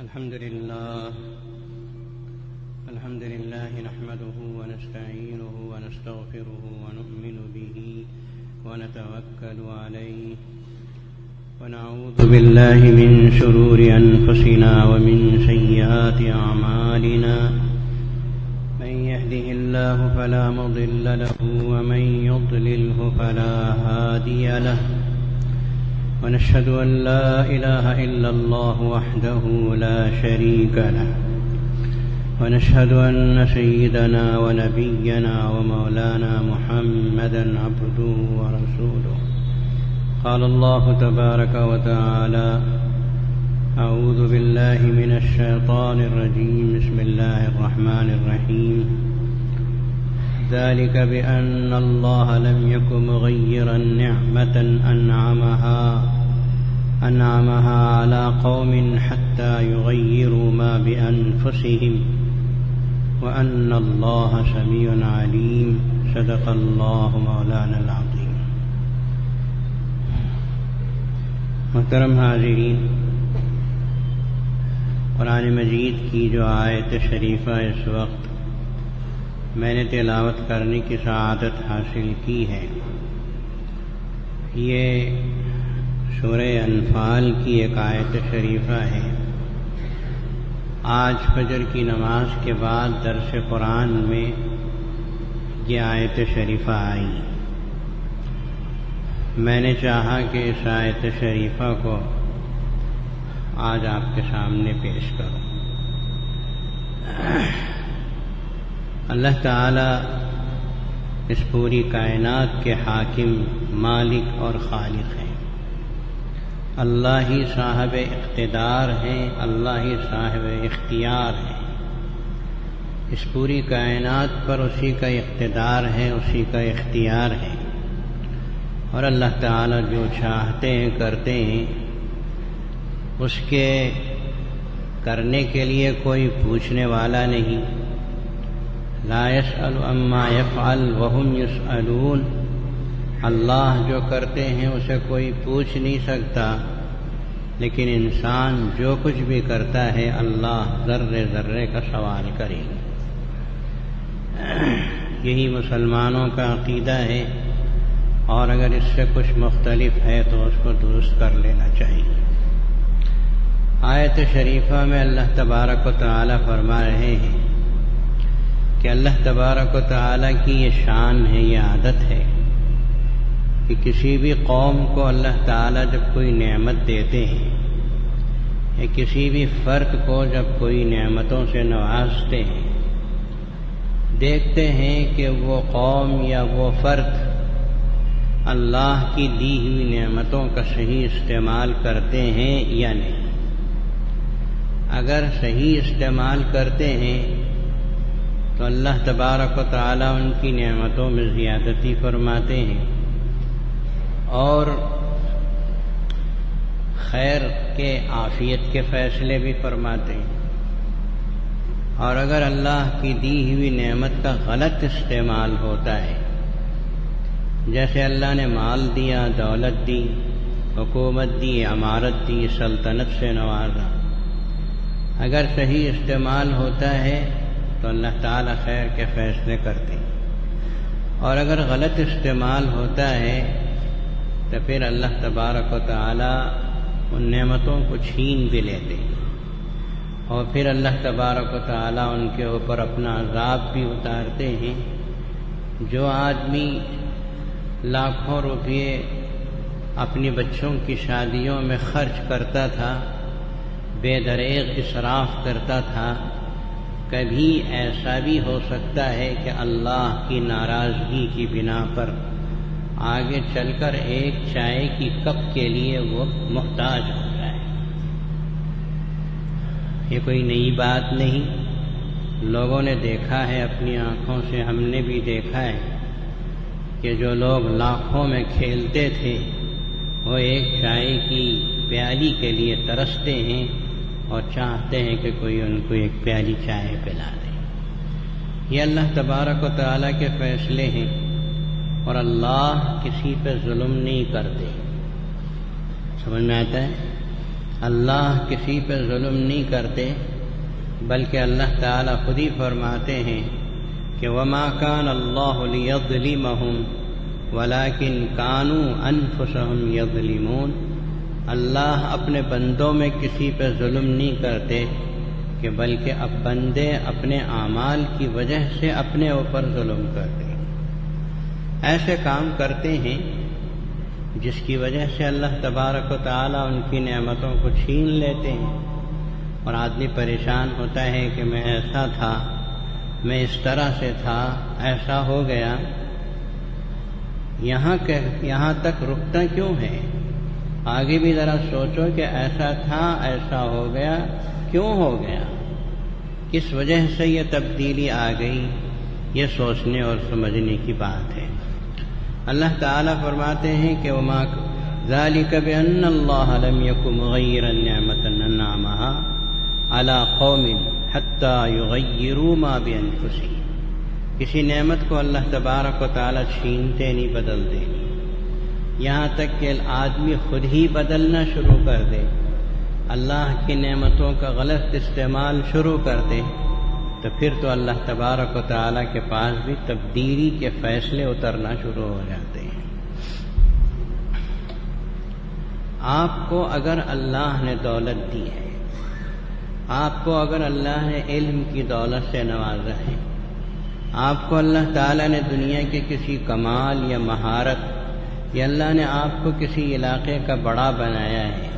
الحمد لله نحمده ونستعينه ونستغفره ونؤمن به ونتوكل عليه ونعوذ بالله من شرور أنفسنا ومن سيئات أعمالنا من يهده الله فلا مضل له ومن يضلله فلا هادي له ونشهد أن لا إله إلا الله وحده لا شريك له ونشهد أن سيدنا ونبينا ومولانا محمدا عبده ورسوله قال الله تبارك وتعالى أعوذ بالله من الشيطان الرجيم بسم الله الرحمن الرحيم ذلك بأن الله لم يكن مغيرا نعمة أنعمها على قوم حتى يغيروا ما بأنفسهم وأن الله سميع عليم صدق الله مولانا العظيم. محترم حاضرین، قرآن مجید کی جو آیت شریفہ اس وقت میں نے تلاوت کرنے کی سعادت حاصل کی ہے، یہ سورہ انفال کی ایک آیت شریفہ ہے۔ آج فجر کی نماز کے بعد درس قرآن میں یہ آیت شریفہ آئی۔ میں نے چاہا کہ اس آیت شریفہ کو آج آپ کے سامنے پیش کروں۔ اللہ تعالی اس پوری کائنات کے حاکم، مالک اور خالق ہیں۔ اللہ ہی صاحب اقتدار ہیں، اللہ ہی صاحب اختیار ہیں۔ اس پوری کائنات پر اسی کا اقتدار ہے، اسی کا اختیار ہے، اور اللہ تعالی جو چاہتے ہیں کرتے ہیں۔ اس کے کرنے کے لیے کوئی پوچھنے والا نہیں۔ لا يسأل عما يفعل وهم يسألون۔ اللہ جو کرتے ہیں اسے کوئی پوچھ نہیں سکتا، لیکن انسان جو کچھ بھی کرتا ہے اللہ ذرے ذرے کا سوال کرے گا۔ یہی مسلمانوں کا عقیدہ ہے، اور اگر اس سے کچھ مختلف ہے تو اس کو درست کر لینا چاہیے۔ آیت شریفہ میں اللہ تبارک و تعالی فرما رہے ہیں کہ اللہ تبارک و تعالی کی یہ شان ہے، یہ عادت ہے کہ کسی بھی قوم کو اللہ تعالی جب کوئی نعمت دیتے ہیں، یا کسی بھی فرد کو جب کوئی نعمتوں سے نوازتے ہیں، دیکھتے ہیں کہ وہ قوم یا وہ فرد اللہ کی دی ہوئی نعمتوں کا صحیح استعمال کرتے ہیں یا نہیں۔ اگر صحیح استعمال کرتے ہیں تو اللہ تبارک و تعالی ان کی نعمتوں میں زیادتی فرماتے ہیں اور خیر کے، عافیت کے فیصلے بھی فرماتے ہیں۔ اور اگر اللہ کی دی ہوئی نعمت کا غلط استعمال ہوتا ہے، جیسے اللہ نے مال دیا، دولت دی، حکومت دی، امارت دی، سلطنت سے نوازا، اگر صحیح استعمال ہوتا ہے تو اللہ تعالیٰ خیر کے فیصلے کرتے ہیں، اور اگر غلط استعمال ہوتا ہے تو پھر اللہ تبارک و تعالیٰ ان نعمتوں کو چھین بھی لیتے ہیں، اور پھر اللہ تبارک و تعالیٰ ان کے اوپر اپنا عذاب بھی اتارتے ہیں۔ جو آدمی لاکھوں روپے اپنی بچوں کی شادیوں میں خرچ کرتا تھا، بے دریغ اسراف کرتا تھا، کبھی ایسا بھی ہو سکتا ہے کہ اللہ کی ناراضگی کی بنا پر آگے چل کر ایک چائے کی کپ کے لیے وہ محتاج ہو جائے۔ یہ کوئی نئی بات نہیں، لوگوں نے دیکھا ہے اپنی آنکھوں سے، ہم نے بھی دیکھا ہے کہ جو لوگ لاکھوں میں کھیلتے تھے وہ ایک چائے کی پیالی کے لیے ترستے ہیں اور چاہتے ہیں کہ کوئی ان کو ایک پیالی چائے پلا دے۔ یہ اللہ تبارک و تعالیٰ کے فیصلے ہیں، اور اللہ کسی پہ ظلم نہیں کرتے۔ سمجھ میں آتا ہے؟ اللہ کسی پہ ظلم نہیں کرتے، بلکہ اللہ تعالیٰ خود ہی فرماتے ہیں کہ وما کان اللہ لیظلمہم ولکن کانوا انفسہم یظلمون۔ اللہ اپنے بندوں میں کسی پہ ظلم نہیں کرتے کہ بلکہ اب بندے اپنے اعمال کی وجہ سے اپنے اوپر ظلم کرتے ہیں، ایسے کام کرتے ہیں جس کی وجہ سے اللہ تبارک و تعالیٰ ان کی نعمتوں کو چھین لیتے ہیں، اور آدمی پریشان ہوتا ہے کہ میں ایسا تھا، میں اس طرح سے تھا، ایسا ہو گیا۔ یہاں تک رکتا کیوں ہے؟ آگے بھی ذرا سوچو کہ ایسا تھا، ایسا ہو گیا، کیوں ہو گیا، کس وجہ سے یہ تبدیلی آ گئی، یہ سوچنے اور سمجھنے کی بات ہے۔ اللہ تعالیٰ فرماتے ہیں کہ وما ذلك بأن اللہ لم يكن مغیرا نعمة انعمها على قوم حتى يغيروا ما بأنفسهم۔ کسی نعمت کو اللہ تبارک و تعالیٰ چھینتے نہیں، بدلتے نہیں، یہاں تک کہ آدمی خود ہی بدلنا شروع کر دے، اللہ کی نعمتوں کا غلط استعمال شروع کر دے، تو پھر تو اللہ تبارک و تعالیٰ کے پاس بھی تبدیلی کے فیصلے اترنا شروع ہو جاتے ہیں۔ آپ کو اگر اللہ نے دولت دی ہے، آپ کو اگر اللہ نے علم کی دولت سے نوازا ہے، آپ کو اللہ تعالیٰ نے دنیا کے کسی کمال یا مہارت یا اللہ نے آپ کو کسی علاقے کا بڑا بنایا ہے،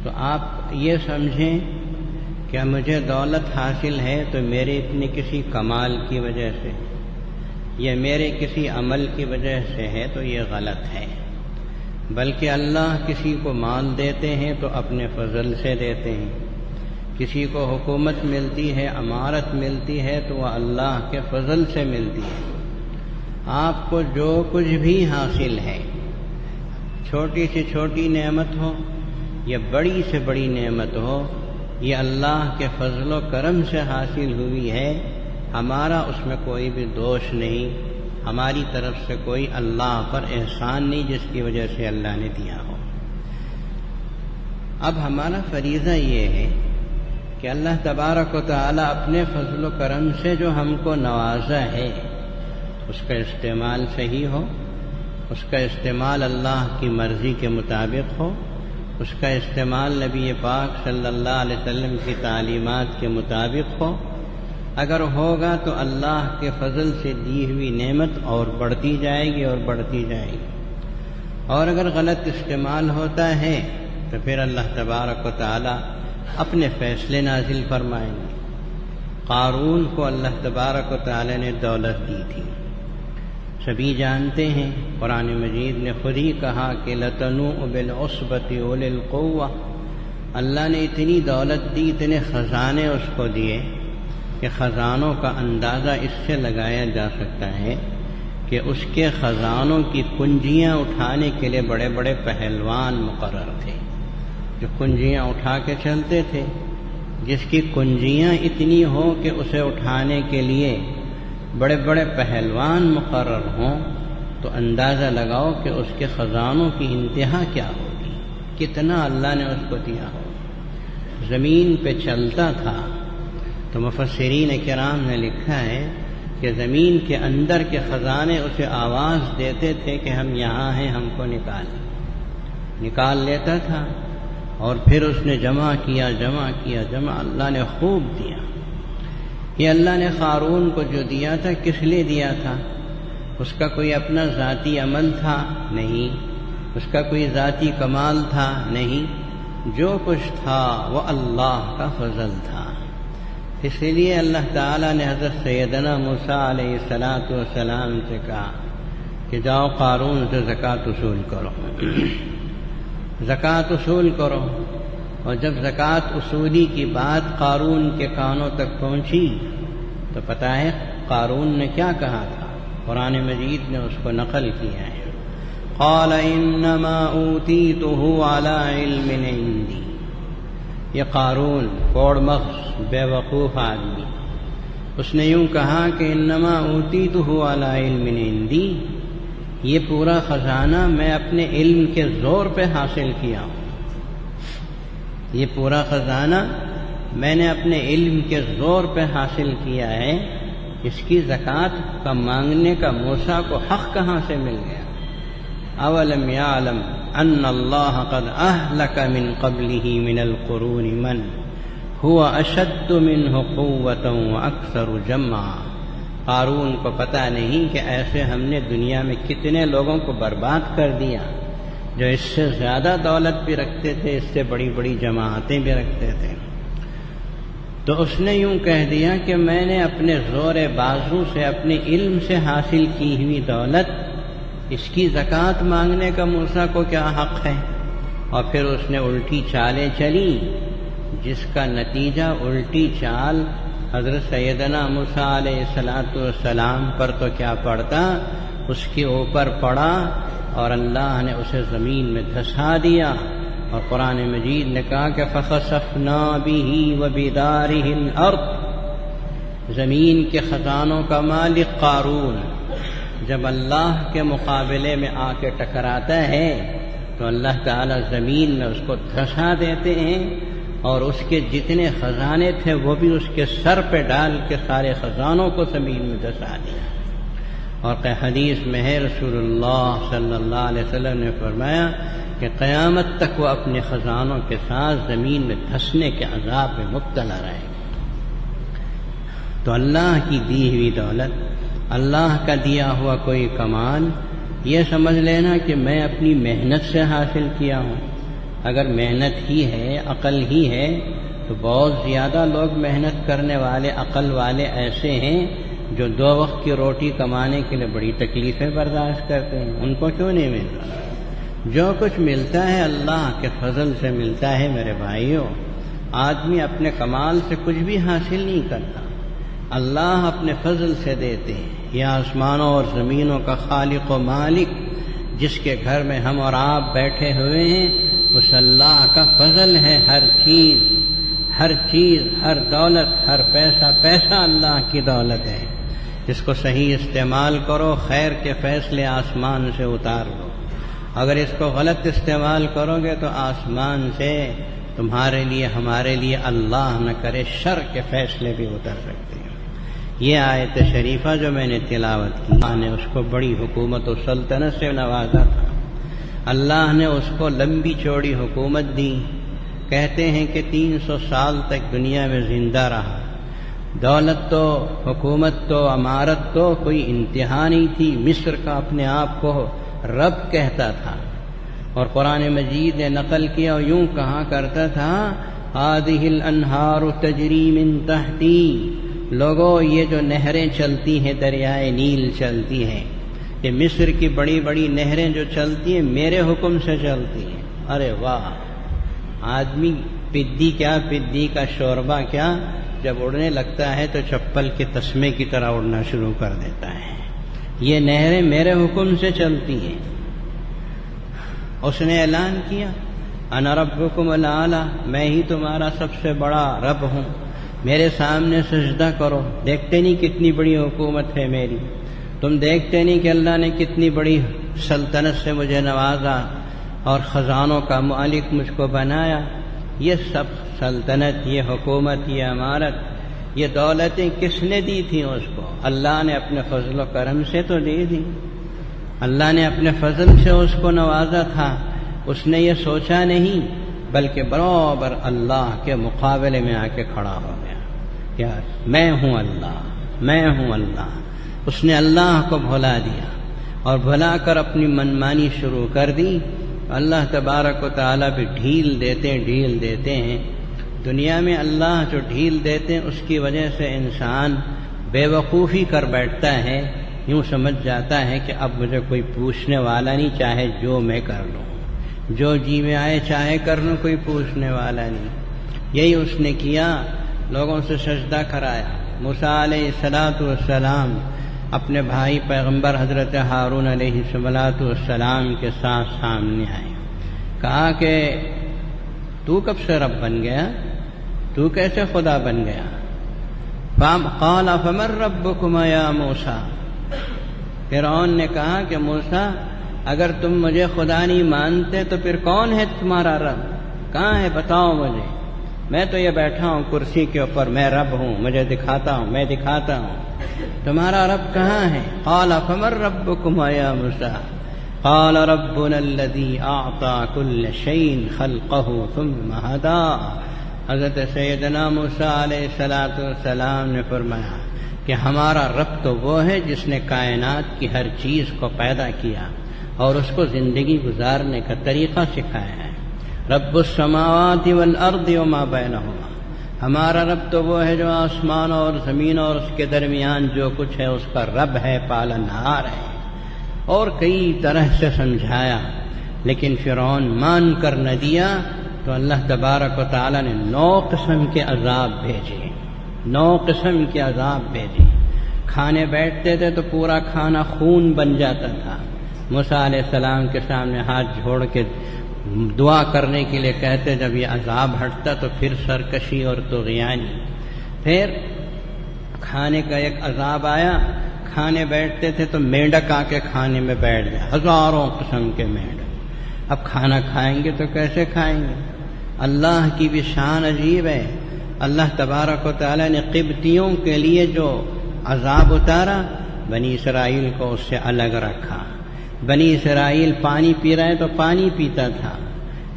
تو آپ یہ سمجھیں کہ مجھے دولت حاصل ہے تو میرے اپنے کسی کمال کی وجہ سے یا میرے کسی عمل کی وجہ سے ہے، تو یہ غلط ہے۔ بلکہ اللہ کسی کو مال دیتے ہیں تو اپنے فضل سے دیتے ہیں، کسی کو حکومت ملتی ہے، امارت ملتی ہے تو وہ اللہ کے فضل سے ملتی ہے۔ آپ کو جو کچھ بھی حاصل ہے، چھوٹی سے چھوٹی نعمت ہو یا بڑی سے بڑی نعمت ہو، یہ اللہ کے فضل و کرم سے حاصل ہوئی ہے، ہمارا اس میں کوئی بھی دوش نہیں، ہماری طرف سے کوئی اللہ پر احسان نہیں جس کی وجہ سے اللہ نے دیا ہو۔ اب ہمارا فریضہ یہ ہے کہ اللہ تبارک و تعالیٰ اپنے فضل و کرم سے جو ہم کو نوازا ہے، اس کا استعمال صحیح ہو، اس کا استعمال اللہ کی مرضی کے مطابق ہو، اس کا استعمال نبی پاک صلی اللہ علیہ وسلم کی تعلیمات کے مطابق ہو۔ اگر ہوگا تو اللہ کے فضل سے دی ہوئی نعمت اور بڑھتی جائے گی اور بڑھتی جائے گی، اور اگر غلط استعمال ہوتا ہے تو پھر اللہ تبارک و تعالیٰ اپنے فیصلے نازل فرمائیں گے۔ قارون کو اللہ تبارک و تعالیٰ نے دولت دی تھی، سبھی جانتے ہیں، قرآن مجید نے خود ہی کہا کہ لَتَنُوءُ بِالْعُصْبَةِ أُولِي الْقُوَّةِ، اللہ نے اتنی دولت دی، اتنے خزانے اس کو دیے کہ خزانوں کا اندازہ اس سے لگایا جا سکتا ہے کہ اس کے خزانوں کی کنجیاں اٹھانے کے لیے بڑے بڑے پہلوان مقرر تھے جو کنجیاں اٹھا کے چلتے تھے۔ جس کی کنجیاں اتنی ہوں کہ اسے اٹھانے کے لیے بڑے بڑے پہلوان مقرر ہوں، تو اندازہ لگاؤ کہ اس کے خزانوں کی انتہا کیا ہوگی، کتنا اللہ نے اس کو دیا ہو۔ زمین پہ چلتا تھا تو مفسرین کرام نے لکھا ہے کہ زمین کے اندر کے خزانے اسے آواز دیتے تھے کہ ہم یہاں ہیں، ہم کو نکال لیتا تھا، اور پھر اس نے جمع کیا، اللہ نے خوب دیا۔ یہ اللہ نے قارون کو جو دیا تھا کس لیے دیا تھا؟ اس کا کوئی اپنا ذاتی عمل تھا؟ نہیں۔ اس کا کوئی ذاتی کمال تھا؟ نہیں۔ جو کچھ تھا وہ اللہ کا فضل تھا۔ اس لیے اللہ تعالیٰ نے حضرت سیدنا موسیٰ علیہ السلام سے کہا کہ جاؤ قارون سے زکوٰۃ وصول کرو، زکوٰۃ وصول کرو۔ اور جب زکوٰۃ وصولی کی بات قارون کے کانوں تک پہنچی تو پتہ ہے قارون نے کیا کہا تھا؟ قرآن مجید نے اس کو نقل کیا ہے، قال انما اوتیتہ علی علم عندی۔ یہ قارون کوڑ مغز بے وقوف آدمی، اس نے یوں کہا کہ انما اوتیتہ علی علم عندی، یہ پورا خزانہ میں اپنے علم کے زور پہ حاصل کیا ہوں۔ یہ پورا خزانہ میں نے اپنے علم کے زور پہ حاصل کیا ہے، اس کی زکوٰۃ کا مانگنے کا موسیٰ کو حق کہاں سے مل گیا؟ اولم یعلم ان اللہ قد اہلک من قبلہ من القرون من هو اشد منہ قوۃ واکثر جمعا۔ قارون کو پتہ نہیں کہ ایسے ہم نے دنیا میں کتنے لوگوں کو برباد کر دیا جو اس سے زیادہ دولت بھی رکھتے تھے، اس سے بڑی بڑی جماعتیں بھی رکھتے تھے۔ تو اس نے یوں کہہ دیا کہ میں نے اپنے زور بازو سے، اپنے علم سے حاصل کی ہوئی دولت، اس کی زکوٰۃ مانگنے کا موسیٰ کو کیا حق ہے؟ اور پھر اس نے الٹی چالیں چلی، جس کا نتیجہ الٹی چال حضرت سیدنا موسیٰ علیہ السلام پر تو کیا پڑتا، اس کے اوپر پڑا اور اللہ نے اسے زمین میں دھسا دیا۔ اور قرآن مجید نے کہا کہ فَخَسَفْنَا بِهِ وَبِدَارِهِ الْأَرْضِ، زمین کے خزانوں کا مالک قارون جب اللہ کے مقابلے میں آ کے ٹکراتا ہے تو اللہ تعالیٰ زمین میں اس کو دھسا دیتے ہیں، اور اس کے جتنے خزانے تھے وہ بھی اس کے سر پہ ڈال کے سارے خزانوں کو زمین میں دھسا دیا۔ اور حدیث میں ہے رسول اللہ صلی اللہ علیہ وسلم نے فرمایا کہ قیامت تک وہ اپنے خزانوں کے ساتھ زمین میں دھسنے کے عذاب میں مبتلا رہے گا۔ تو اللہ کی دی ہوئی دولت، اللہ کا دیا ہوا کوئی کمال، یہ سمجھ لینا کہ میں اپنی محنت سے حاصل کیا ہوں۔ اگر محنت ہی ہے، عقل ہی ہے، تو بہت زیادہ لوگ محنت کرنے والے، عقل والے ایسے ہیں جو 2 وقت کی روٹی کمانے کے لیے بڑی تکلیفیں برداشت کرتے ہیں۔ ان کو کیوں نہیں ملتا؟ جو کچھ ملتا ہے اللہ کے فضل سے ملتا ہے میرے بھائیوں۔ آدمی اپنے کمال سے کچھ بھی حاصل نہیں کرتا، اللہ اپنے فضل سے دیتے ہیں۔ یہ آسمانوں اور زمینوں کا خالق و مالک جس کے گھر میں ہم اور آپ بیٹھے ہوئے ہیں، اس اللہ کا فضل ہے۔ ہر چیز، ہر دولت، ہر پیسہ اللہ کی دولت ہے۔ اس کو صحیح استعمال کرو، خیر کے فیصلے آسمان سے اتار لو۔ اگر اس کو غلط استعمال کرو گے تو آسمان سے تمہارے لیے، ہمارے لیے اللہ نہ کرے شر کے فیصلے بھی اتر سکتے ہیں۔ یہ آیت شریفہ جو میں نے تلاوت کی، اللہ نے اس کو بڑی حکومت و سلطنت سے نوازا تھا۔ اللہ نے اس کو لمبی چوڑی حکومت دی، کہتے ہیں کہ 300 سال تک دنیا میں زندہ رہا۔ دولت تو، حکومت تو، امارت تو کوئی انتہا نہیں تھی۔ مصر کا اپنے آپ کو رب کہتا تھا، اور قرآن مجید نے نقل کیا اور یوں کہا کرتا تھا هذه الانہار تجری من تحتی، لوگوں یہ جو نہریں چلتی ہیں، دریائے نیل چلتی ہیں، کہ مصر کی بڑی بڑی نہریں جو چلتی ہیں میرے حکم سے چلتی ہیں۔ ارے واہ! آدمی پدی کا شوربہ کیا، جب اڑنے لگتا ہے تو چپل کے تسمے کی طرح اڑنا شروع کر دیتا ہے۔ یہ نہریں میرے حکم سے چلتی ہیں۔ اس نے اعلان کیا انا ربکم الاعلی، میں ہی تمہارا سب سے بڑا رب ہوں، میرے سامنے سجدہ کرو۔ دیکھتے نہیں کتنی بڑی حکومت ہے میری؟ تم دیکھتے نہیں کہ اللہ نے کتنی بڑی سلطنت سے مجھے نوازا اور خزانوں کا مالک مجھ کو بنایا؟ یہ سب سلطنت، یہ حکومت، یہ امارت، یہ دولتیں کس نے دی تھیں اس کو؟ اللہ نے اپنے فضل و کرم سے تو دے دی۔ اللہ نے اپنے فضل سے اس کو نوازا تھا، اس نے یہ سوچا نہیں، بلکہ برابر اللہ کے مقابلے میں آ کے کھڑا ہو گیا۔ کیا؟ میں ہوں اللہ، میں ہوں اللہ۔ اس نے اللہ کو بھلا دیا اور بھلا کر اپنی منمانی شروع کر دی۔ اللہ تبارک و تعالیٰ بھی ڈھیل دیتے ہیں۔ دنیا میں اللہ جو ڈھیل دیتے ہیں اس کی وجہ سے انسان بے وقوفی کر بیٹھتا ہے، یوں سمجھ جاتا ہے کہ اب مجھے کوئی پوچھنے والا نہیں، چاہے جو میں کر لوں، جو جی میں آئے چاہے کر لوں، کوئی پوچھنے والا نہیں۔ یہی اس نے کیا، لوگوں سے سجدہ کرایا۔ موسیٰ علیہ السلام اپنے بھائی پیغمبر حضرت ہارون علیہ السلام کے ساتھ سامنے آئے، کہا کہ تو کب سے رب بن گیا؟ تو کیسے خدا بن گیا؟ قال فمن ربکما یا موسیٰ، فرعون نے کہا کہ موسیٰ اگر تم مجھے خدا نہیں مانتے تو پھر کون ہے تمہارا رب؟ کہاں ہے بتاؤ مجھے، میں تو یہ بیٹھا ہوں کرسی کے اوپر، میں رب ہوں، مجھے دکھاتا ہوں، میں دکھاتا ہوں، تمہارا رب کہاں ہے؟ قال فمن ربكما یا موسیٰ قال ربنا الذي اعطى كل شيء خلقه ثم هدى۔ حضرت سیدنا موسیٰ علیہ السلام نے فرمایا کہ ہمارا رب تو وہ ہے جس نے کائنات کی ہر چیز کو پیدا کیا اور اس کو زندگی گزارنے کا طریقہ سکھایا ہے۔ رب السماوات والارض وما بینہما، ہمارا رب تو وہ ہے جو آسمان اور زمین اور اس کے درمیان جو کچھ ہے اس کا رب ہے، پالنہار ہے۔ اور کئی طرح سے سمجھایا، لیکن فرعون مان کر نہ دیا تو اللہ تبارک و تعالی نے 9 قسم کے عذاب بھیجے، 9 قسم کے عذاب بھیجے۔ کھانے بیٹھتے تھے تو پورا کھانا خون بن جاتا تھا، موسیٰ علیہ السلام کے سامنے ہاتھ جوڑ کے دعا کرنے کے لیے کہتے، جب یہ عذاب ہٹتا تو پھر سرکشی اور طغیانی۔ پھر کھانے کا ایک عذاب آیا، کھانے بیٹھتے تھے تو مینڈک آ کے کھانے میں بیٹھ جائے، ہزاروں قسم کے مینڈک۔ اب کھانا کھائیں گے تو کیسے کھائیں گے؟ اللہ کی بھی شان عجیب ہے۔ اللہ تبارک و تعالی نے قبطیوں کے لیے جو عذاب اتارا، بنی اسرائیل کو اس سے الگ رکھا۔ بنی اسرائیل پانی پی رہے تو پانی پیتا تھا،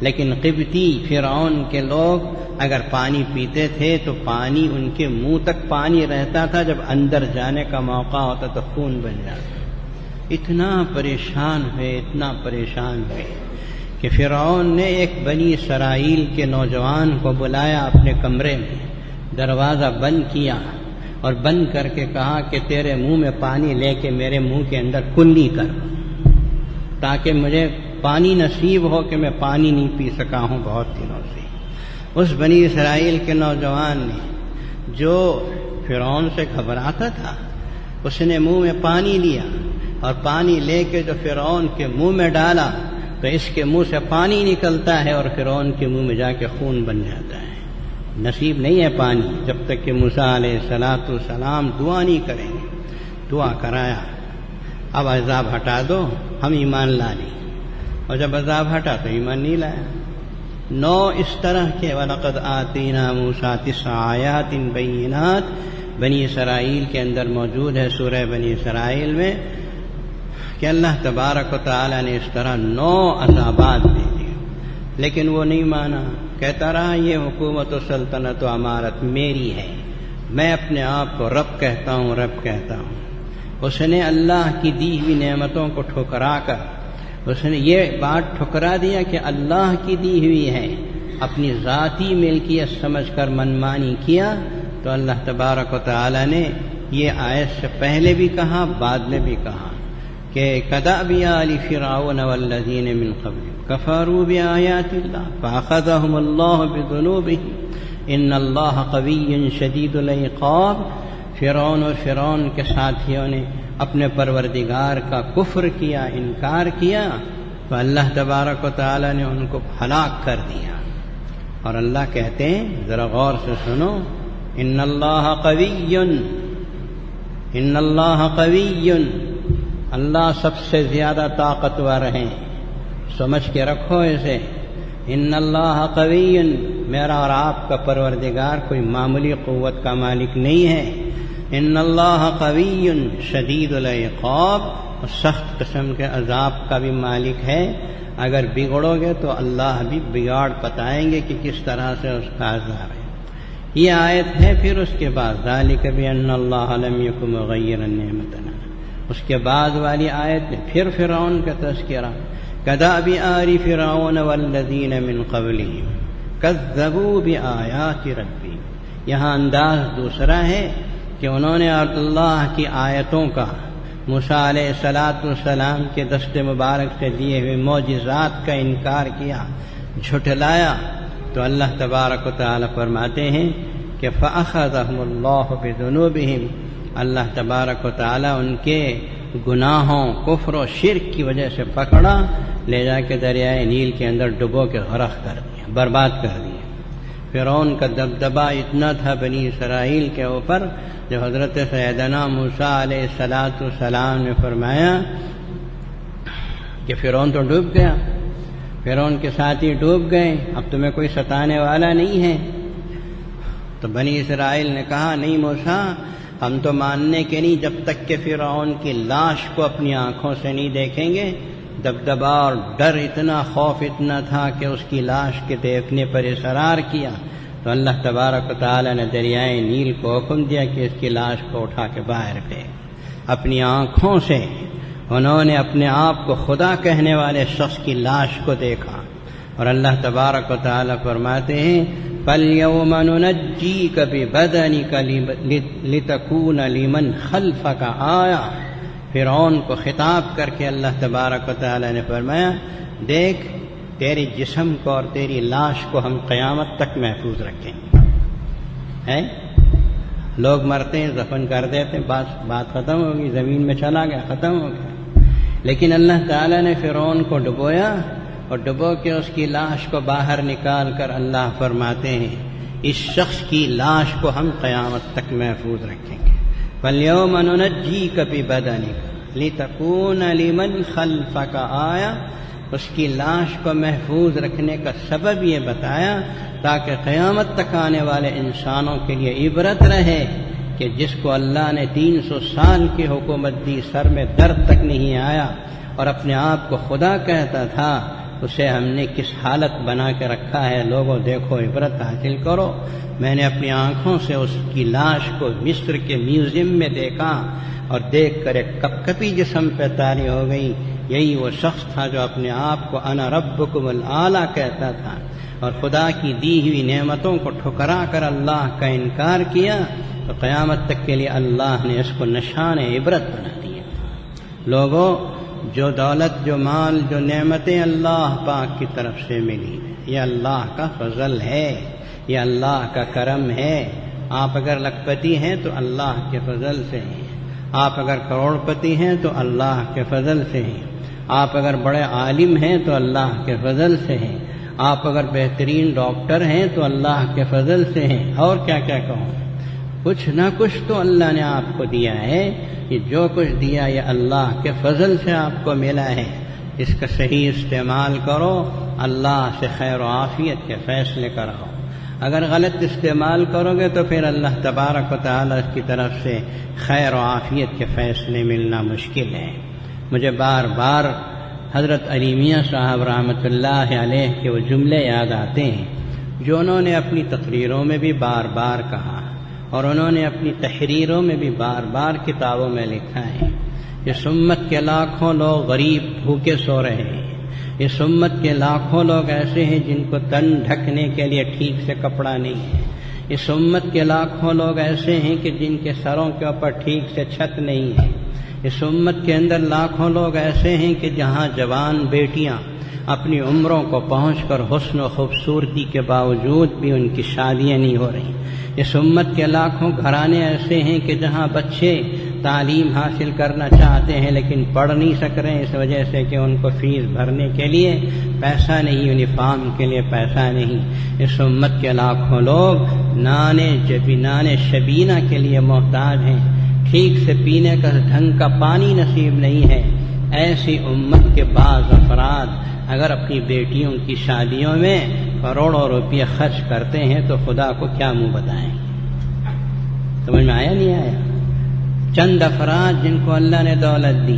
لیکن قبطی فرعون کے لوگ اگر پانی پیتے تھے تو پانی ان کے منہ تک پانی رہتا تھا، جب اندر جانے کا موقع ہوتا تو خون بن جاتا۔ اتنا پریشان ہوئے، اتنا پریشان ہوئے کہ فرعون نے ایک بنی اسرائیل کے نوجوان کو بلایا اپنے کمرے میں، دروازہ بند کیا اور بند کر کے کہا کہ تیرے منہ میں پانی لے کے میرے منہ کے اندر کلی کر، تاکہ مجھے پانی نصیب ہو کہ میں پانی نہیں پی سکا ہوں بہت دنوں سے۔ اس بنی اسرائیل کے نوجوان نے، جو فرعون سے گھبراتا تھا، اس نے منہ میں پانی لیا اور پانی لے کے جو فرعون کے منہ میں ڈالا تو اس کے منہ سے پانی نکلتا ہے اور فرعون کے منہ میں جا کے خون بن جاتا ہے۔ نصیب نہیں ہے پانی جب تک کہ موسیٰ علیہ السلام دعا نہیں کریں گے۔ دعا کرایا، اب عذاب ہٹا دو، ہم ایمان لا لیں، اور جب عذاب ہٹا تو ایمان نہیں لایا۔ 9 اس طرح کے وَلَقَدْ آتَيْنَا مُوسَىٰ 9 آیات بینات بنی اسرائیل کے اندر موجود ہے، سورہ بنی اسرائیل میں، کہ اللہ تبارک و تعالی نے اس طرح 9 عذابات دے دیے، لیکن وہ نہیں مانا، کہتا رہا یہ حکومت و سلطنت و امارت میری ہے، میں اپنے آپ کو رب کہتا ہوں، رب کہتا ہوں۔ اس نے اللہ کی دی ہوئی نعمتوں کو ٹھکرا کر اس نے یہ بات ٹھکرا دیا کہ اللہ کی دی ہوئی ہے، اپنی ذاتی ملکیت سمجھ کر منمانی کیا، تو اللہ تبارک و تعالی نے یہ آیت سے پہلے بھی کہا، بعد میں بھی کہا کہ کدأب آل فرعون والذین من قبلهم کفروا بآیات اللہ فأخذهم اللہ بذنوبهم ان اللہ قوی شدید العقاب۔ فرعون اور فرعون کے ساتھیوں نے اپنے پروردگار کا کفر کیا، انکار کیا، تو اللہ تبارک و تعالی نے ان کو ہلاک کر دیا۔ اور اللہ کہتے ہیں، ذرا غور سے سنو، ان اللہ قوی، ان اللہ قوی، اللہ سب سے زیادہ طاقتور ہیں، سمجھ کے رکھو اسے۔ ان اللہ قوی، میرا اور آپ کا پروردگار کوئی معمولی قوت کا مالک نہیں ہے۔ ان اللہ قوی شدید العقاب، سخت قسم کے عذاب کا بھی مالک ہے، اگر بگڑو گے تو اللہ بھی بگاڑ بتائیں گے کہ کس طرح سے اس کا عذاب ہے۔ یہ آیت ہے۔ پھر اس کے بعد ذالک بان اللہ لم یکن مغیرا نعمت، اس کے بعد والی آیت میں پھر فرعون کا تذکرہ، کدأب آل فرعون والذین من قبلہم کذبوا بآیات ربی۔ یہاں انداز دوسرا ہے کہ انہوں نے اللہ کی آیتوں کا، موسیٰ علیہ السلام کے دست مبارک سے دیے ہوئے معجزات کا انکار کیا، جھٹلایا، تو اللہ تبارک و تعالی فرماتے ہیں کہ فأخذهم اللہ بذنوبہم، اللہ تبارک و تعالی ان کے گناہوں، کفر و شرک کی وجہ سے پکڑا، لے جا کے دریائے نیل کے اندر ڈبو کے غرق کر دیا، برباد کر دیا۔ فرعون کا دبدبہ اتنا تھا بنی اسرائیل کے اوپر، جو حضرت سیدنا موسیٰ علیہ السلام نے فرمایا کہ فرعون تو ڈوب گیا، فرعون کے ساتھی ڈوب گئے، اب تمہیں کوئی ستانے والا نہیں ہے۔ تو بنی اسرائیل نے کہا نہیں موسیٰ، ہم تو ماننے کے نہیں جب تک کہ فرعون کی لاش کو اپنی آنکھوں سے نہیں دیکھیں گے۔ دبدبا اور ڈر اتنا، خوف اتنا تھا کہ اس کی لاش کے دیکھنے پر اصرار کیا، تو اللہ تبارک و تعالی نے دریائے نیل کو حکم دیا کہ اس کی لاش کو اٹھا کے باہر پھینک۔ اپنی آنکھوں سے انہوں نے اپنے آپ کو خدا کہنے والے شخص کی لاش کو دیکھا، اور اللہ تبارک و تعالی فرماتے ہیں فَالْيَوْمَ نُنَجِّيكَ بِبَدَنِكَ لِتَكُونَ لِمَنْ خَلْفَكَ آیَةً۔ فرعون کو خطاب کر کے اللہ تبارک و تعالی نے فرمایا دیکھ تیرے جسم کو اور تیری لاش کو ہم قیامت تک محفوظ رکھیں گے۔ لوگ مرتے ہیں، دفن کر دیتے، بات ختم ہوگی، زمین میں چلا گیا، ختم ہو گیا۔ لیکن اللہ تعالی نے فرعون کو ڈبویا، اور ڈبو کے اس کی لاش کو باہر نکال کر اللہ فرماتے ہیں اس شخص کی لاش کو ہم قیامت تک محفوظ رکھیں گے۔ فَالْيَوْمَ نُنَجِّيكَ بِبَدَنِكَ لِتَكُونَ لِمَنْ خَلْفَكَ آیَةً۔ اس کی لاش کو محفوظ رکھنے کا سبب یہ بتایا تاکہ قیامت تک آنے والے انسانوں کے لیے عبرت رہے کہ جس کو اللہ نے 300 سال کی حکومت دی، سر میں درد تک نہیں آیا اور اپنے آپ کو خدا کہتا تھا، اسے ہم نے کس حالت بنا کے رکھا ہے۔ لوگوں دیکھو، عبرت حاصل کرو۔ میں نے اپنی آنکھوں سے اس کی لاش کو مصر کے میوزیم میں دیکھا، اور دیکھ کر ایک کپ کپی جسم پہ طاری ہو گئی۔ یہی وہ شخص تھا جو اپنے آپ کو انا ربکم الاعلی کہتا تھا، اور خدا کی دی ہوئی نعمتوں کو ٹھکرا کر اللہ کا انکار کیا، تو قیامت تک کے لیے اللہ نے اس کو نشان عبرت بنا دیا۔ لوگوں، جو دولت، جو مال، جو نعمتیں اللہ پاک کی طرف سے ملی، یہ اللہ کا فضل ہے، یہ اللہ کا کرم ہے۔ آپ اگر لکھپتی ہیں تو اللہ کے فضل سے ہیں، آپ اگر کروڑ پتی ہیں تو اللہ کے فضل سے ہیں، آپ اگر بڑے عالم ہیں تو اللہ کے فضل سے ہیں، آپ اگر بہترین ڈاکٹر ہیں تو اللہ کے فضل سے ہیں۔ اور کیا کیا کہوں، کچھ نہ کچھ تو اللہ نے آپ کو دیا ہے، کہ جو کچھ دیا یہ اللہ کے فضل سے آپ کو ملا ہے۔ اس کا صحیح استعمال کرو، اللہ سے خیر و عافیت کے فیصلے کراؤ۔ اگر غلط استعمال کرو گے تو پھر اللہ تبارک و تعالی کی طرف سے خیر و عافیت کے فیصلے ملنا مشکل ہے۔ مجھے بار بار حضرت علی میاں صاحب رحمۃ اللہ علیہ کے وہ جملے یاد آتے ہیں جو انہوں نے اپنی تقریروں میں بھی بار بار کہا، اور انہوں نے اپنی تحریروں میں بھی بار بار کتابوں میں لکھا ہے۔ اس امت کے لاکھوں لوگ غریب بھوکے سو رہے ہیں، اس امت کے لاکھوں لوگ ایسے ہیں جن کو تن ڈھکنے کے لیے ٹھیک سے کپڑا نہیں ہے، اس امت کے لاکھوں لوگ ایسے ہیں کہ جن کے سروں کے اوپر ٹھیک سے چھت نہیں ہے، اس امت کے اندر لاکھوں لوگ ایسے ہیں کہ جہاں جوان بیٹیاں اپنی عمروں کو پہنچ کر حسن و خوبصورتی کے باوجود بھی ان کی شادیاں نہیں ہو رہی، اس امت کے لاکھوں گھرانے ایسے ہیں کہ جہاں بچے تعلیم حاصل کرنا چاہتے ہیں لیکن پڑھ نہیں سک رہے اس وجہ سے کہ ان کو فیس بھرنے کے لیے پیسہ نہیں، یونیفارم کے لیے پیسہ نہیں۔ اس امت کے لاکھوں لوگ نانے شبینہ کے لیے محتاج ہیں، ٹھیک سے پینے کا ڈھنگ کا پانی نصیب نہیں ہے۔ ایسی امت کے بعض افراد اگر اپنی بیٹیوں کی شادیوں میں کروڑوں روپے خرچ کرتے ہیں تو خدا کو کیا منہ بتائیں؟ سمجھ میں آیا نہیں آیا؟ چند افراد جن کو اللہ نے دولت دی،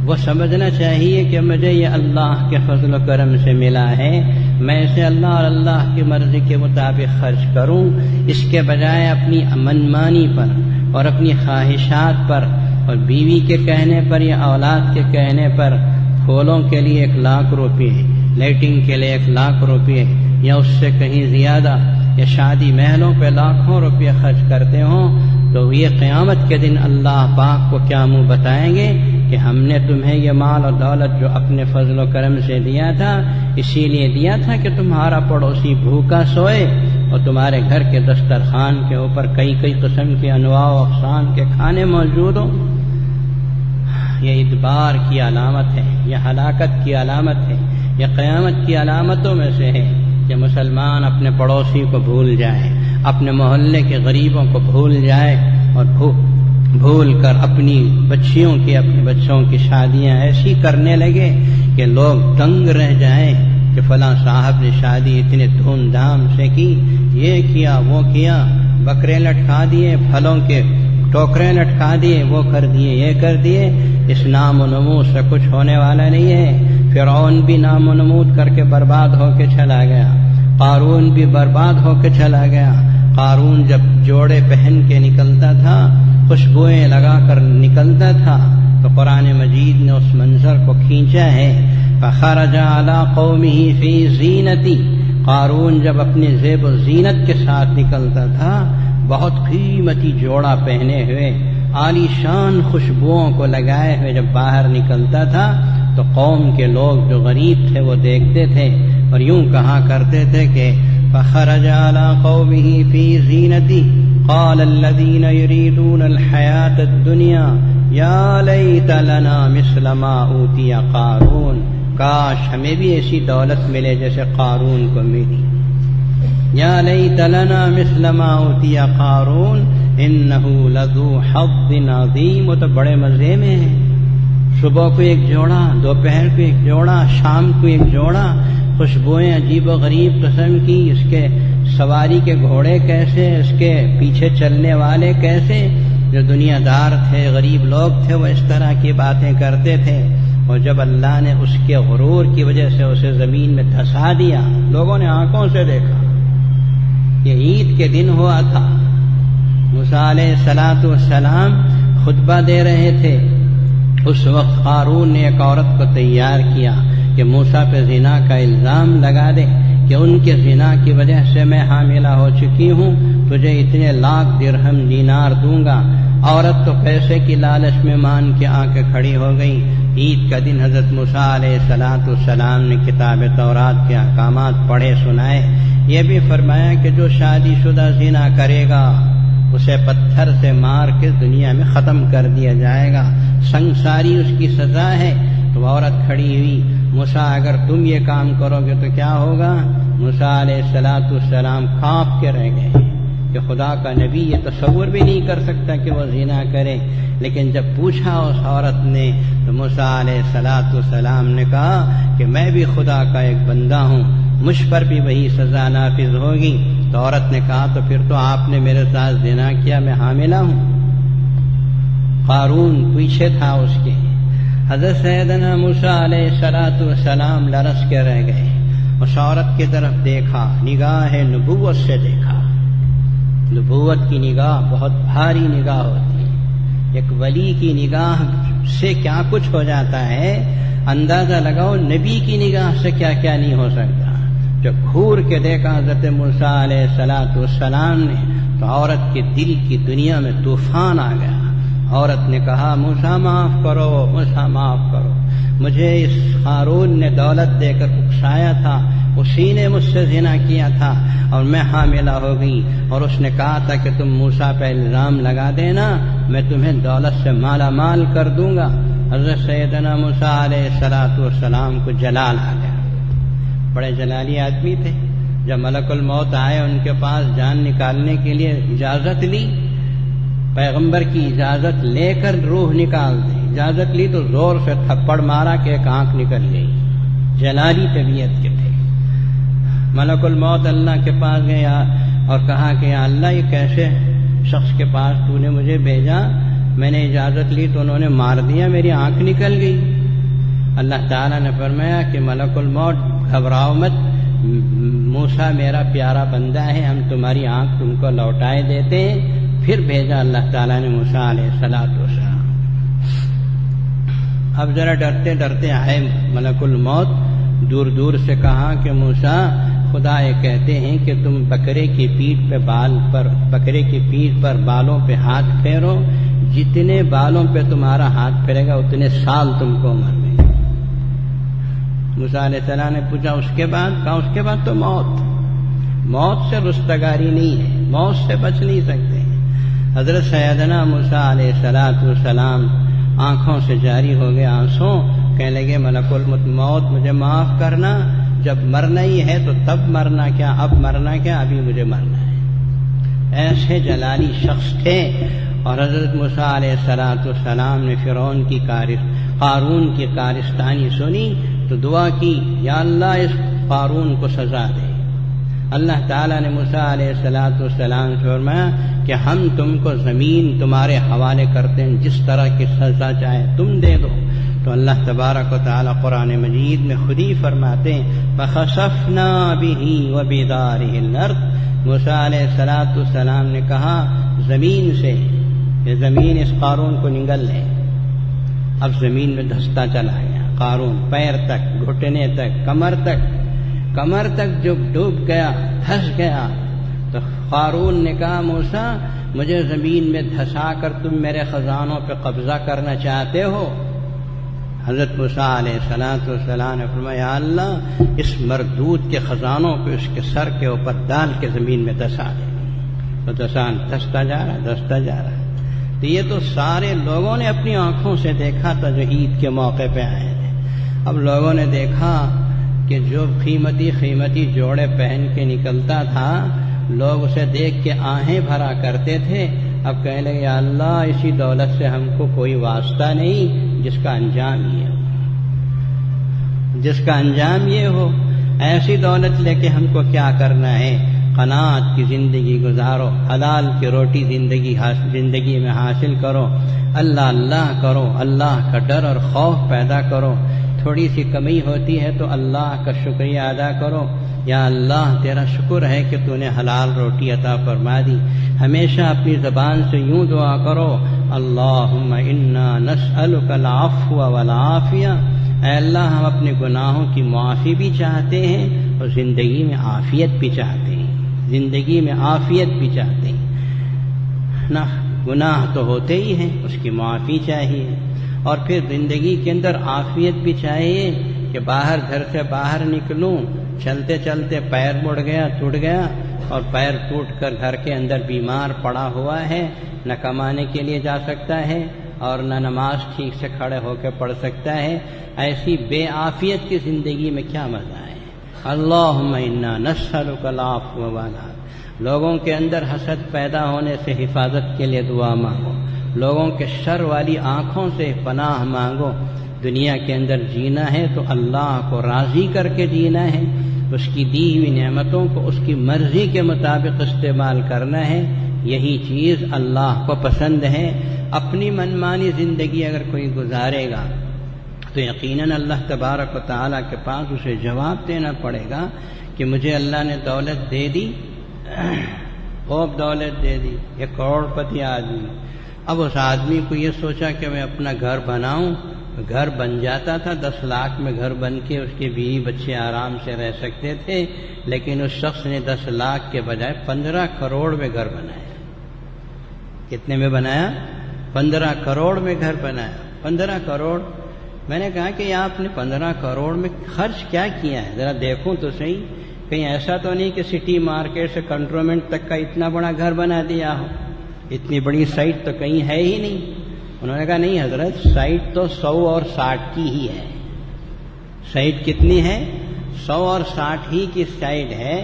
وہ سمجھنا چاہیے کہ مجھے یہ اللہ کے فضل و کرم سے ملا ہے، میں اسے اللہ اور اللہ کی مرضی کے مطابق خرچ کروں، اس کے بجائے اپنی منمانی پر اور اپنی خواہشات پر اور بیوی کے کہنے پر یا اولاد کے کہنے پر پھولوں کے لیے 1 لاکھ روپے، لائٹنگ کے لیے 1 لاکھ روپے یا اس سے کہیں زیادہ، یا شادی محلوں پہ لاکھوں روپے خرچ کرتے ہوں، تو یہ قیامت کے دن اللہ پاک کو کیا منہ بتائیں گے کہ ہم نے تمہیں یہ مال اور دولت جو اپنے فضل و کرم سے دیا تھا اسی لیے دیا تھا کہ تمہارا پڑوسی بھوکا سوئے اور تمہارے گھر کے دسترخوان کے اوپر کئی قسم کے انواع و اقسام کے کھانے موجود ہوں۔ یہ ادبار کی علامت ہے، یہ ہلاکت کی علامت ہے، یہ قیامت کی علامتوں میں سے ہے کہ مسلمان اپنے پڑوسی کو بھول جائے، اپنے محلے کے غریبوں کو بھول جائے، اور بھول کر اپنی بچیوں کی، اپنے بچوں کی شادیاں ایسی کرنے لگے کہ لوگ دنگ رہ جائیں کہ فلاں صاحب نے شادی اتنے دھوم دھام سے کی، یہ کیا وہ کیا، بکرے لٹکا دیے، پھلوں کے ٹوکرے لٹکا دیے، وہ کر دیے یہ کر دیے، اس نام و نمود سے کچھ ہونے والا نہیں ہے۔ فرعون بھی نام و نمود کر کے برباد ہو کے چلا گیا، قارون بھی برباد ہو کے چلا گیا۔ قارون جب جوڑے پہن کے نکلتا تھا، خوشبوئیں لگا کر نکلتا تھا، تو قرآن مجید نے اس منظر کو کھینچا ہے، فخرج علی قومہ فی زینتی۔ قارون جب اپنے زیب و زینت کے ساتھ نکلتا تھا، بہت قیمتی جوڑا پہنے ہوئے، عالی شان خوشبوؤں کو لگائے ہوئے جب باہر نکلتا تھا تو قوم کے لوگ جو غریب تھے وہ دیکھتے تھے اور یوں کہا کرتے تھے کہ فخرج علی قومہ فی زینتی قال الذین یریدون الحیاۃ الدنیا یا لیت لنا مثل ما اوتی قارون، کاش ہمیں بھی ایسی دولت ملے جیسے قارون کو ملی۔ یا لیت لنا مثل ما اوتی قارون انہ لذو حظ عظیم، وہ تو بڑے مزے میں ہے، صبح کو ایک جوڑا، دوپہر کو ایک جوڑا، شام کو ایک جوڑا، خوشبوئیں عجیب و غریب قسم کی، اس کے سواری کے گھوڑے کیسے، اس کے پیچھے چلنے والے کیسے، جو دنیا دار تھے، غریب لوگ تھے، وہ اس طرح کی باتیں کرتے تھے۔ اور جب اللہ نے اس کے غرور کی وجہ سے اسے زمین میں دھسا دیا، لوگوں نے آنکھوں سے دیکھا، یہ عید کے دن ہوا تھا، موسیٰ علیہ السلام خطبہ دے رہے تھے، اس وقت قارون نے ایک عورت کو تیار کیا کہ موسیٰ پہ زنا کا الزام لگا دے کہ ان کے زنا کی وجہ سے میں حاملہ ہو چکی ہوں، تجھے اتنے لاکھ درہم دینار دوں گا۔ عورت تو پیسے کی لالچ میں مان کے آ کے کھڑی ہو گئی۔ عید کا دن حضرت موسیٰ علیہ السلام نے کتاب تورات کے احکامات پڑھے سنائے، یہ بھی فرمایا کہ جو شادی شدہ زنا کرے گا اسے پتھر سے مار کے دنیا میں ختم کر دیا جائے گا، سنگساری اس کی سزا ہے۔ تو عورت کھڑی ہوئی، موسیٰ اگر تم یہ کام کرو گے تو کیا ہوگا؟ موسیٰ علیہ السلام کانپ کے رہ گئے کہ خدا کا نبی یہ تصور بھی نہیں کر سکتا کہ وہ زنا کرے۔ لیکن جب پوچھا اس عورت نے تو موسیٰ علیہ السلام نے کہا کہ میں بھی خدا کا ایک بندہ ہوں، مجھ پر بھی وہی سزا نافذ ہوگی۔ تو عورت نے کہا تو پھر تو آپ نے میرے ساتھ زنا کیا، میں حاملہ ہوں۔ قارون پیچھے تھا اس کے، حضرت سیدنا موسیٰ علیہ السلام لرز کے رہ گئے، اس عورت کی طرف دیکھا، نگاہ نبوت سے دیکھا۔ نبوت کی نگاہ بہت بھاری نگاہ ہوتی ہے، ایک ولی کی نگاہ سے کیا کچھ ہو جاتا ہے، اندازہ لگاؤ نبی کی نگاہ سے کیا کیا نہیں ہو سکتا۔ جب گھور کے دیکھا حضرت موسیٰ علیہ السلام نے تو عورت کے دل کی دنیا میں طوفان آ گیا۔ عورت نے کہا موسیٰ معاف کرو، موسیٰ معاف کرو، مجھے اس قارون نے دولت دے کر اکسایا تھا، اسی نے مجھ سے زنا کیا تھا اور میں حاملہ ہو گئی، اور اس نے کہا تھا کہ تم موسیٰ پہ الزام لگا دینا، میں تمہیں دولت سے مالا مال کر دوں گا۔ حضرت سیدنا موسیٰ علیہ السلام کو جلال آ گیا، بڑے جلالی آدمی تھے۔ جب ملک الموت آئے ان کے پاس جان نکالنے کے لیے اجازت لی، پیغمبر کی اجازت لے کر روح نکال دی، اجازت لی تو زور سے تھپڑ مارا کہ ایک آنکھ نکل گئی، جلالی طبیعت کے تھے۔ ملک الموت اللہ کے پاس گیا اور کہا کہ یا اللہ یہ کیسے شخص کے پاس تو نے مجھے بھیجا، میں نے اجازت لی تو انہوں نے مار دیا، میری آنکھ نکل گئی۔ اللہ تعالیٰ نے فرمایا کہ ملک الموت گھبراؤ مت، موسیٰ میرا پیارا بندہ ہے، ہم تمہاری آنکھ تم کو لوٹائے دیتے ہیں۔ پھر بھیجا اللہ تعالیٰ نے موسیٰ علیہ السلام۔ اب ذرا ڈرتے ڈرتے آئے ملک الموت، دور دور سے کہا کہ موسیٰ خدا یہ کہتے ہیں کہ تم بکرے کی پیٹھ پر بالوں پہ ہاتھ پھیرو، جتنے بالوں پہ تمہارا ہاتھ پھیرے گا اتنے سال تم کو عمر میں۔ موسیٰ علیہ السلام نے پوچھا اس کے بعد؟ کہا اس کے بعد تو موت سے رستگاری نہیں ہے، موت سے بچ نہیں سکتے۔ حضرت سیدنا موسیٰ علیہ السلام آنکھوں سے جاری ہو گئے آنسو، کہنے لگے ملک الموت مجھے معاف کرنا، جب مرنا ہی ہے تو تب مرنا کیا، اب مرنا کیا، ابھی مجھے مرنا ہے۔ ایسے جلالی شخص تھے۔ اور حضرت موسیٰ علیہ السلام نے فرعون کی قارون کی کارستانی سنی تو دعا کی، یا اللہ اس قارون کو سزا دے۔ اللہ تعالیٰ نے موسیٰ علیہ السلام سے فرمایا کہ ہم تم کو زمین تمہارے حوالے کرتے ہیں، جس طرح کی سزا چاہے تم دے دو۔ تو اللہ تبارک و تعالیٰ قرآن مجید میں خود ہی فرماتے ہیں فَخَسَفْنَا بِهِ وَبِدَارِهِ الْأَرْضِ۔ موسیٰ علیہ السلام نے کہا زمین سے کہ زمین اس قارون کو نگل لے۔ اب زمین میں دھستا چلا گیا قارون، پیر تک، گھٹنے تک، کمر تک جب ڈوب گیا، دھس گیا۔ تو قارون نے کہا موسیٰ مجھے زمین میں دھسا کر تم میرے خزانوں پہ قبضہ کرنا چاہتے ہو؟ حضرت موسیٰ علیہ السلام نے فرمایا یا اللہ اس مردود کے خزانوں کو اس کے سر کے اوپر ڈال کے زمین میں دھسا دے۔ تو دھستا جا رہا۔ تو یہ تو سارے لوگوں نے اپنی آنکھوں سے دیکھا تھا جو عید کے موقع پہ آئے تھے۔ اب لوگوں نے دیکھا کہ جو قیمتی جوڑے پہن کے نکلتا تھا لوگ اسے دیکھ کے آہیں بھرا کرتے تھے۔ اب کہنے لگے یا اللہ اسی دولت سے ہم کو کوئی واسطہ نہیں جس کا انجام یہ ہو۔ ایسی دولت لے کے ہم کو کیا کرنا ہے؟ قناعت کی زندگی گزارو، حلال کی روٹی زندگی میں حاصل کرو، اللہ کرو، اللہ کا ڈر اور خوف پیدا کرو۔ تھوڑی سی کمی ہوتی ہے تو اللہ کا شکریہ ادا کرو، یا اللہ تیرا شکر ہے کہ تو نے حلال روٹی عطا فرما دی۔ ہمیشہ اپنی زبان سے یوں دعا کرو اللہم انا نسألک العفو والعافیہ، اے اللہ ہم اپنے گناہوں کی معافی بھی چاہتے ہیں اور زندگی میں عافیت بھی چاہتے ہیں، نہ گناہ تو ہوتے ہی ہیں، اس کی معافی چاہیے، اور پھر زندگی کے اندر عافیت بھی چاہیے کہ گھر سے باہر نکلوں، چلتے چلتے پیر ٹوٹ گیا اور پیر ٹوٹ کر گھر کے اندر بیمار پڑا ہوا ہے، نہ کمانے کے لیے جا سکتا ہے اور نہ نماز ٹھیک سے کھڑے ہو کے پڑھ سکتا ہے۔ ایسی بے عافیت کی زندگی میں کیا مزہ ہے؟ اللہم انا نسألک العفو والعافیہ۔ لوگوں کے اندر حسد پیدا ہونے سے حفاظت کے لیے دعا مانگو، لوگوں کے شر والی آنکھوں سے پناہ مانگو۔ دنیا کے اندر جینا ہے تو اللہ کو راضی کر کے جینا ہے، اس کی دی ہوئی نعمتوں کو اس کی مرضی کے مطابق استعمال کرنا ہے، یہی چیز اللہ کو پسند ہے۔ اپنی منمانی زندگی اگر کوئی گزارے گا تو یقیناً اللہ تبارک و تعالیٰ کے پاس اسے جواب دینا پڑے گا کہ مجھے اللہ نے دولت دے دی، خوب دولت دے دی، ایک کروڑ پتی آدمی۔ اب اس آدمی کو یہ سوچا کہ میں اپنا گھر بناؤں، گھر بن جاتا تھا، 10 لاکھ میں گھر بن کے اس کے بیوی بچے آرام سے رہ سکتے تھے، لیکن اس شخص نے 10 لاکھ کے بجائے 15 کروڑ میں گھر بنایا۔ کتنے میں بنایا؟ 15 کروڑ میں گھر بنایا۔ 15 کروڑ، میں نے کہا کہ آپ نے 15 کروڑ میں خرچ کیا کیا ہے؟ ذرا دیکھوں تو صحیح، کہیں ایسا تو نہیں کہ سٹی مارکیٹ سے کنٹونمنٹ تک کا اتنا بڑا گھر بنا دیا ہو؟ اتنی بڑی سائٹ تو کہیں ہے ہی نہیں۔ انہوں نے کہا نہیں حضرت، سائٹ تو 100 اور 60 کی ہی ہے۔ سائٹ کتنی ہے؟ 100 اور 60 ہی کی سائٹ ہے۔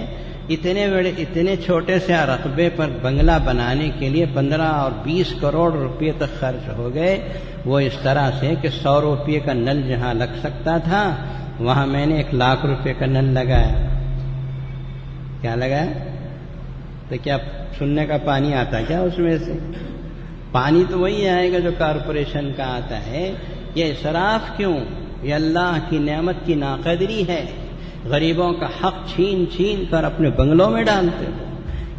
اتنے چھوٹے سے رقبے پر بنگلہ بنانے کے لیے 15 اور 20 کروڑ روپے تک خرچ ہو گئے۔ وہ اس طرح سے کہ 100 روپے کا نل جہاں لگ سکتا تھا وہاں میں نے 1 لاکھ روپے کا نل لگایا۔ کیا لگایا؟ تو کیا سننے کا پانی آتا کیا اس میں سے؟ پانی تو وہی آئے گا جو کارپوریشن کا آتا ہے۔ یہ اسراف کیوں؟ یہ اللہ کی نعمت کی ناقدری ہے۔ غریبوں کا حق چھین کر اپنے بنگلوں میں ڈالتے ہو،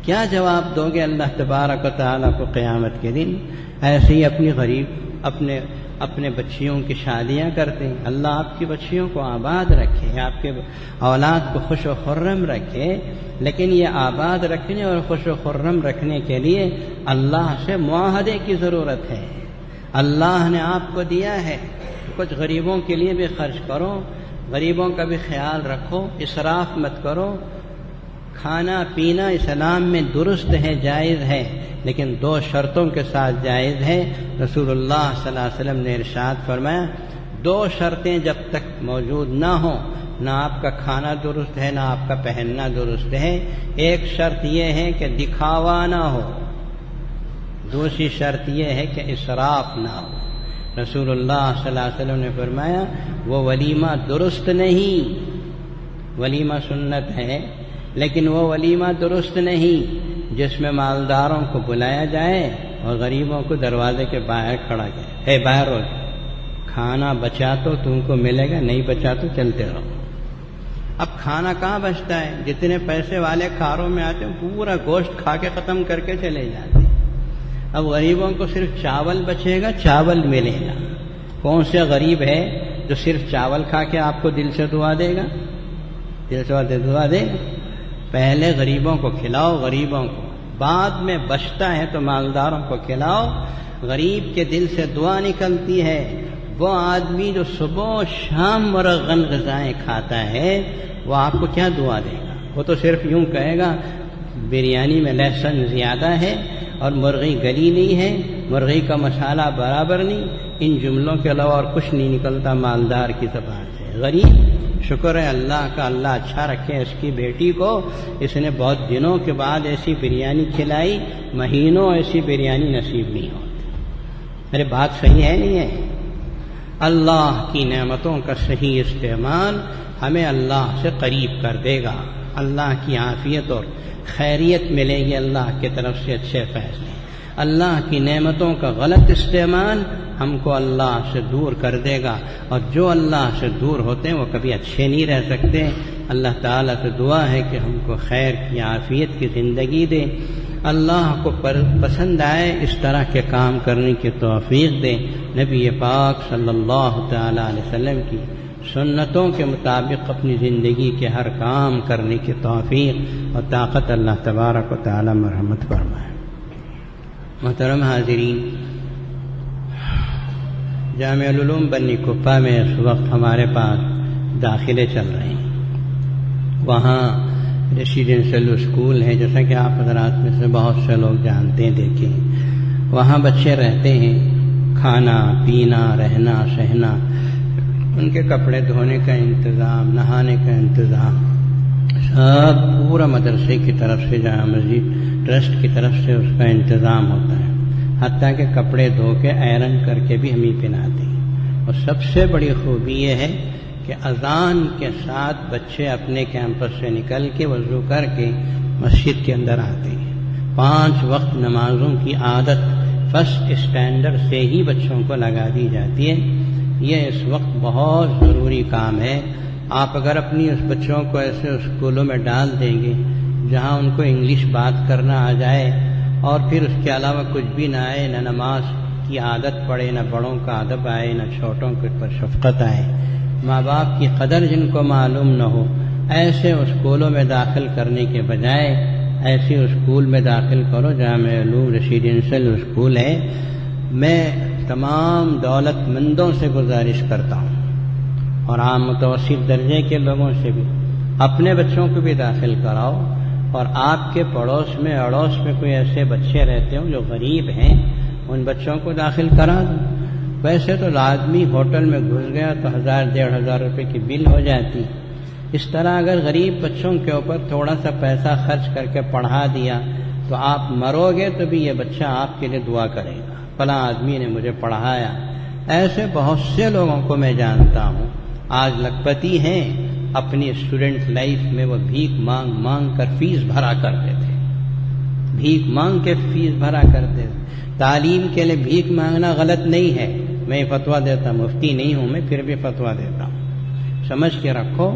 کیا جواب دو گے اللہ تبارک و تعالیٰ کو قیامت کے دن؟ ایسے ہی اپنے بچیوں کی شادیاں کرتے ہیں۔ اللہ آپ کی بچیوں کو آباد رکھے، آپ کے اولاد کو خوش و خرم رکھے، لیکن یہ آباد رکھنے اور خوش و خرم رکھنے کے لیے اللہ سے معاہدے کی ضرورت ہے۔ اللہ نے آپ کو دیا ہے، کچھ غریبوں کے لیے بھی خرچ کرو، غریبوں کا بھی خیال رکھو، اسراف مت کرو۔ کھانا پینا اسلام میں درست ہے، جائز ہے، لیکن 2 شرطوں کے ساتھ جائز ہے۔ رسول اللہ صلی اللہ علیہ وسلم نے ارشاد فرمایا 2 شرطیں جب تک موجود نہ ہوں، نہ آپ کا کھانا درست ہے، نہ آپ کا پہننا درست ہے۔ ایک شرط یہ ہے کہ دکھاوا نہ ہو، دوسری شرط یہ ہے کہ اسراف نہ ہو۔ رسول اللہ صلی اللہ علیہ وسلم نے فرمایا وہ ولیمہ درست نہیں، ولیمہ سنت ہے، لیکن وہ ولیمہ درست نہیں جس میں مالداروں کو بلایا جائے اور غریبوں کو دروازے کے باہر کھڑا کیا، باہر ہو جائے، کھانا بچا تو تم کو ملے گا، نہیں بچا تو چلتے رہو۔ اب کھانا کہاں بچتا ہے؟ جتنے پیسے والے کاروں میں آتے ہیں پورا گوشت کھا کے ختم کر کے چلے جاتے ہیں۔ اب غریبوں کو صرف چاول بچے گا، چاول ملے گا۔ کون سے غریب ہے جو صرف چاول کھا کے آپ کو دل سے دعا دے گا؟ دل سے دعا دے گا؟ پہلے غریبوں کو کھلاؤ، غریبوں کو، بعد میں بچتا ہے تو مالداروں کو کھلاؤ۔ غریب کے دل سے دعا نکلتی ہے۔ وہ آدمی جو صبح و شام مرغن غذائیں کھاتا ہے وہ آپ کو کیا دعا دے گا؟ وہ تو صرف یوں کہے گا بریانی میں لہسن زیادہ ہے اور مرغی گلی نہیں ہے، مرغی کا مسالہ برابر نہیں، ان جملوں کے علاوہ اور کچھ نہیں نکلتا مالدار کی زبان سے۔ غریب شکر ہے اللہ کا، اللہ اچھا رکھے اس کی بیٹی کو، اس نے بہت دنوں کے بعد ایسی بریانی کھلائی، مہینوں ایسی بریانی نصیب نہیں ہوتی۔ میرے بات صحیح ہے نہیں ہے؟ اللہ کی نعمتوں کا صحیح استعمال ہمیں اللہ سے قریب کر دے گا، اللہ کی عافیت اور خیریت ملے گی، اللہ کی طرف سے اچھے فیصلے۔ اللہ کی نعمتوں کا غلط استعمال ہم کو اللہ سے دور کر دے گا، اور جو اللہ سے دور ہوتے ہیں وہ کبھی اچھے نہیں رہ سکتے۔ اللہ تعالیٰ سے دعا ہے کہ ہم کو خیر کی، عافیت کی زندگی دے، اللہ کو پسند آئے اس طرح کے کام کرنے کی توفیق دے، نبی پاک صلی اللہ تعالیٰ علیہ وسلم کی سنتوں کے مطابق اپنی زندگی کے ہر کام کرنے کی توفیق اور طاقت اللہ تبارک و تعالیٰ مرحمت فرمائے۔ محترم حاضرین، جامعہ العلوم بنی کپا میں اس وقت ہمارے پاس داخلے چل رہے ہیں۔ وہاں ریسیڈنشل اسکول ہے، جیسا کہ آپ حضرات میں سے بہت سے لوگ جانتے ہیں، دیکھیں وہاں بچے رہتے ہیں، کھانا پینا، رہنا سہنا، ان کے کپڑے دھونے کا انتظام، نہانے کا انتظام، سب پورا مدرسے کی طرف سے، جامع مسجد ٹرسٹ کی طرف سے اس کا انتظام ہوتا ہے، حتیٰ کہ کپڑے دھو کے آئرن کر کے بھی ہم ہی پہناتے ہیں۔ اور سب سے بڑی خوبی یہ ہے کہ اذان کے ساتھ بچے اپنے کیمپس سے نکل کے وضو کر کے مسجد کے اندر آتے ہیں۔ 5 وقت نمازوں کی عادت فرسٹ اسٹینڈرڈ سے ہی بچوں کو لگا دی جاتی ہے۔ یہ اس وقت بہت ضروری کام ہے۔ آپ اگر اپنی اس بچوں کو ایسے اسکولوں میں ڈال دیں گے جہاں ان کو انگلش بات کرنا آ جائے اور پھر اس کے علاوہ کچھ بھی نہ آئے، نہ نماز کی عادت پڑے، نہ بڑوں کا ادب آئے، نہ چھوٹوں کے پر شفقت آئے، ماں باپ کی قدر جن کو معلوم نہ ہو، ایسے اسکولوں میں داخل کرنے کے بجائے ایسے اسکول میں داخل کرو۔ جامعہ العلوم ریسیڈنشل اسکول ہے۔ میں تمام دولت مندوں سے گزارش کرتا ہوں اور عام متوسط درجے کے لوگوں سے بھی، اپنے بچوں کو بھی داخل کراؤ، اور آپ کے پڑوس میں اڑوس میں کوئی ایسے بچے رہتے ہوں جو غریب ہیں، ان بچوں کو داخل کرا دو۔ ویسے تو آدمی ہوٹل میں گھس گیا تو 1000-1500 روپے کی بل ہو جاتی، اس طرح اگر غریب بچوں کے اوپر تھوڑا سا پیسہ خرچ کر کے پڑھا دیا تو آپ مرو گے تو بھی یہ بچہ آپ کے لیے دعا کرے گا، فلاں آدمی نے مجھے پڑھایا۔ ایسے بہت سے لوگوں کو میں جانتا ہوں، آج لکھپتی ہیں، اپنی اسٹوڈنٹ لائف میں وہ بھیک مانگ مانگ کر فیس بھرا کرتے تھے، بھیک مانگ کے فیس بھرا کرتے تھے۔ تعلیم کے لیے بھیک مانگنا غلط نہیں ہے، میں فتویٰ دیتا، مفتی نہیں ہوں میں، پھر بھی فتویٰ دیتا ہوں۔ سمجھ کے رکھو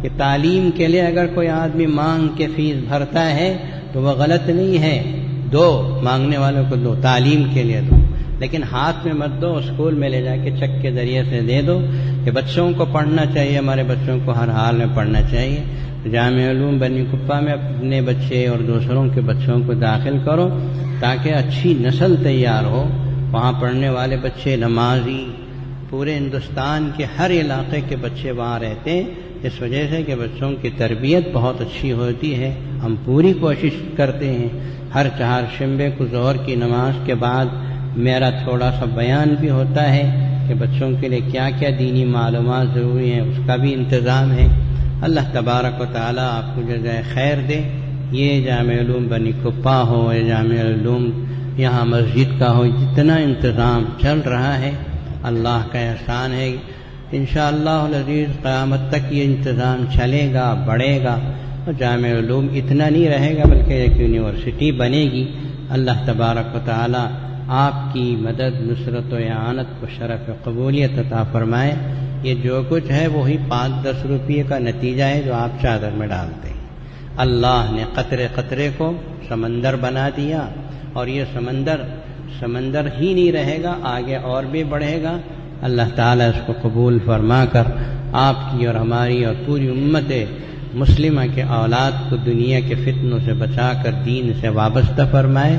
کہ تعلیم کے لیے اگر کوئی آدمی مانگ کے فیس بھرتا ہے تو وہ غلط نہیں ہے، دو، مانگنے والوں کو دو، تعلیم کے لیے دو، لیکن ہاتھ میں مت دو، اسکول میں لے جا کے چیک کے ذریعے سے دے دو کہ بچوں کو پڑھنا چاہیے، ہمارے بچوں کو ہر حال میں پڑھنا چاہیے۔ جامعہ علوم بنی کپا میں اپنے بچے اور دوسروں کے بچوں کو داخل کرو تاکہ اچھی نسل تیار ہو۔ وہاں پڑھنے والے بچے نمازی، پورے ہندوستان کے ہر علاقے کے بچے وہاں رہتے ہیں، اس وجہ سے کہ بچوں کی تربیت بہت اچھی ہوتی ہے۔ ہم پوری کوشش کرتے ہیں، ہر چہارشنبے کو ظہر کی نماز کے بعد میرا تھوڑا سا بیان بھی ہوتا ہے کہ بچوں کے لیے کیا کیا دینی معلومات ضروری ہیں، اس کا بھی انتظام ہے۔ اللہ تبارک و تعالیٰ آپ کو جزائے خیر دے۔ یہ جامعہ علوم بنی کپا ہو یا جامعہ علوم یہاں مسجد کا ہو، جتنا انتظام چل رہا ہے اللہ کا احسان ہے۔ انشاءاللہ العزیز قیامت تک یہ انتظام چلے گا، بڑھے گا، اور جامع علوم اتنا نہیں رہے گا بلکہ ایک یونیورسٹی بنے گی۔ اللہ تبارک و تعالی آپ کی مدد، نصرت و اعانت کو شرف قبولیت عطا فرمائے۔ یہ جو کچھ ہے وہی 5-10 روپے کا نتیجہ ہے جو آپ چادر میں ڈالتے ہیں۔ اللہ نے قطرے قطرے کو سمندر بنا دیا، اور یہ سمندر ہی نہیں رہے گا، آگے اور بھی بڑھے گا۔ اللہ تعالیٰ اس کو قبول فرما کر آپ کی اور ہماری اور پوری امت مسلمہ کے اولاد کو دنیا کے فتنوں سے بچا کر دین سے وابستہ فرمائے،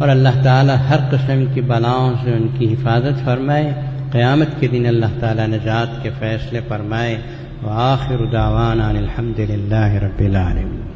اور اللہ تعالیٰ ہر قسم کی بلاؤں سے ان کی حفاظت فرمائے۔ قیامت کے دن اللہ تعالیٰ نجات کے فیصلے فرمائے۔ وآخر دعوانا الحمد للہ رب العالمین۔